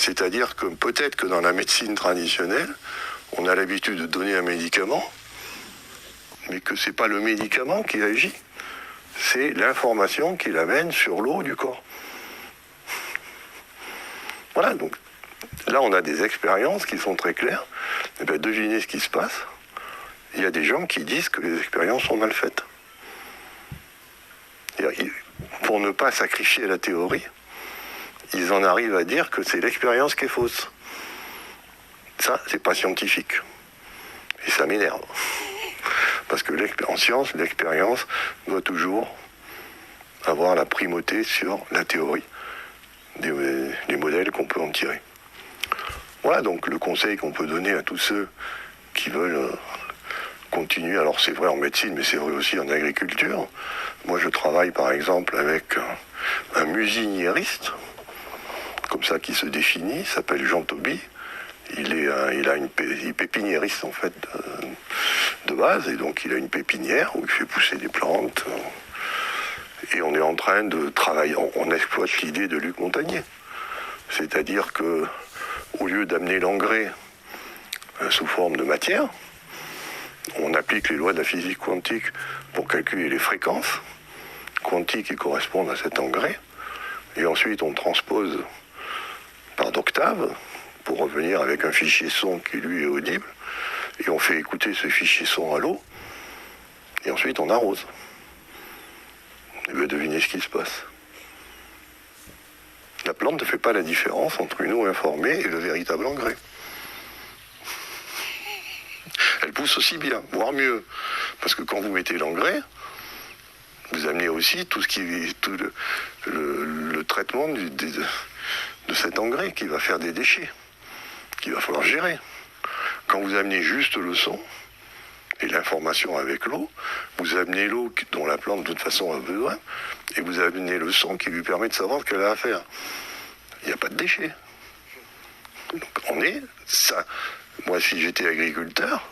C'est-à-dire que peut-être que dans la médecine traditionnelle, on a l'habitude de donner un médicament, mais que ce n'est pas le médicament qui agit, c'est l'information qui l'amène sur l'eau du corps. Voilà, donc là on a des expériences qui sont très claires. Et bien, devinez ce qui se passe. Il y a des gens qui disent que les expériences sont mal faites. Pour ne pas sacrifier la théorie, ils en arrivent à dire que c'est l'expérience qui est fausse. Ça, c'est pas scientifique. Et ça m'énerve. Parce que en science, l'expérience doit toujours avoir la primauté sur la théorie des modèles qu'on peut en tirer. Voilà donc le conseil qu'on peut donner à tous ceux qui veulent continuer. Alors c'est vrai en médecine, mais c'est vrai aussi en agriculture. Moi je travaille par exemple avec un musiniériste, comme ça qui se définit, il s'appelle Jean Toby. Il est pépiniériste en fait de base, et donc il a une pépinière où il fait pousser des plantes. Et on est en train de travailler, on exploite l'idée de Luc Montagnier. C'est-à-dire que au lieu d'amener l'engrais sous forme de matière, on applique les lois de la physique quantique pour calculer les fréquences quantiques qui correspondent à cet engrais. Et ensuite, on transpose par d'octaves pour revenir avec un fichier son qui, lui, est audible. Et on fait écouter ce fichier son à l'eau. Et ensuite, on arrose. Et bien, devinez ce qui se passe. La plante ne fait pas la différence entre une eau informée et le véritable engrais. Elle pousse aussi bien, voire mieux. Parce que quand vous mettez l'engrais, vous amenez aussi tout le traitement de cet engrais qui va faire des déchets, qu'il va falloir gérer. Quand vous amenez juste le son et l'information avec l'eau, vous amenez l'eau dont la plante de toute façon a besoin, et vous amenez le son qui lui permet de savoir ce qu'elle a à faire. Il n'y a pas de déchets. Donc on est ça. Moi, si j'étais agriculteur,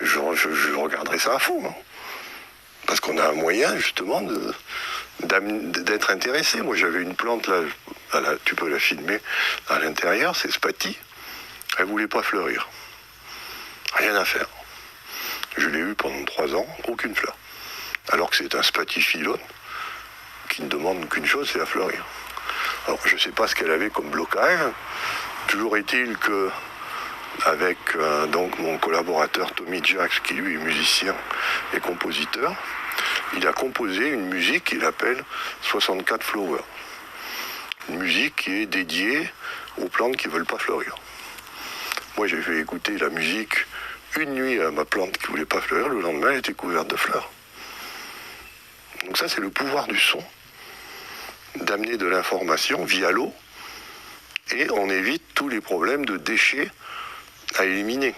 je regarderais ça à fond. Hein. Parce qu'on a un moyen, justement, d'être intéressé. Moi, j'avais une plante, là, tu peux la filmer, à l'intérieur, c'est Spati. Elle ne voulait pas fleurir. Rien à faire. Je l'ai eu pendant 3 ans, aucune fleur. Alors que c'est un spatifilone qui ne demande qu'une chose, c'est la fleurir. Alors, je ne sais pas ce qu'elle avait comme blocage. Toujours est-il que, avec donc mon collaborateur Tommy Jacks, qui lui est musicien et compositeur, il a composé une musique qu'il appelle 64 Flowers. Une musique qui est dédiée aux plantes qui ne veulent pas fleurir. Moi, j'ai fait écouter la musique une nuit à ma plante qui ne voulait pas fleurir. Le lendemain, elle était couverte de fleurs. Donc ça, c'est le pouvoir du son, d'amener de l'information via l'eau, et on évite tous les problèmes de déchets à éliminer.